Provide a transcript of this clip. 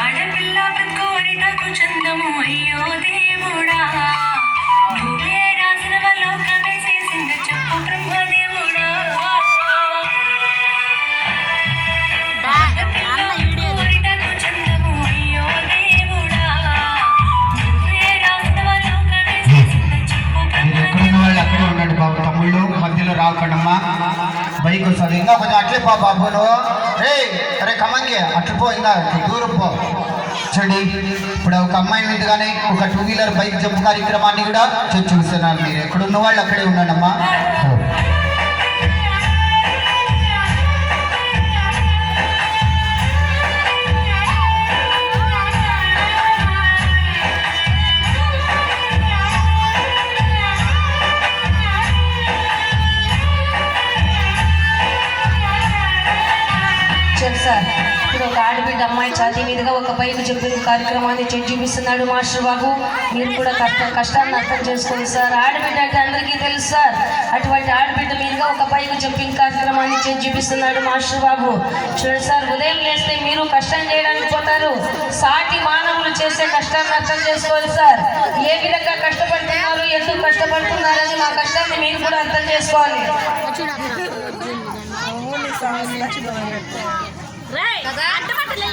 ఆడపిల్ల బ్రతుకోని నాకు చందము అయ్యో దేవుడా నువ్వే రాసిన లోకమే చేసింది చెప్పు బ్రహ్మదేవుడా ఆడపిల్ల బ్రతుకోని నాకు చందము అయ్యో దేవుడా నువ్వే రాసిన లోకమే చేసింది చెప్పు బ్రహ్మదేవుడా. అక్కడే ఉన్నాడు బాబు, తమ్ముళ్ళు మధ్యలో రాకడమ్మా, బైక్ వస్తుంది. ఇంకా కొంచెం అట్లే పో బాబు నువ్వు. అరే కమంగి అట్లు పో, ఇంకా దూరం పో. చూడి ఇప్పుడు ఒక అమ్మాయి ఉంది కానీ ఒక 2 వీలర్ బైక్ జంప్ కార్యక్రమాన్ని కూడా చూస్తున్నారు. మీరు ఎక్కడున్న వాళ్ళు అక్కడే ఉన్నాడమ్మా. సార్ ఇప్పుడు ఒక ఆడబిడ్డ అమ్మాయి ఛాతీ మీదుగా ఒక పైకి చెప్పిన కార్యక్రమాన్ని చూపిస్తున్నాడు మాస్టర్ బాబు. మీరు కూడా కష్టాన్ని అర్థం చేసుకోండి సార్. ఆడబిడ్డ అంటే అందరికీ తెలుసు సార్. అటువంటి ఆడబిడ్డ మీదుగా ఒక పైకి చెప్పిన కార్యక్రమాన్ని చూపిస్తున్నాడు మాస్టర్ బాబు. చూడండి సార్, ఉదయం లేస్తే మీరు కష్టం చేయడానికి పోతారు. సాటి మానవులు చేసే కష్టాన్ని అర్థం చేసుకోవాలి సార్. ఏ విధంగా కష్టపడుతున్నారు, ఎందుకు కష్టపడుతున్నారని మా కష్టాన్ని మీరు కూడా అర్థం చేసుకోవాలి. అడ్డమట్టలే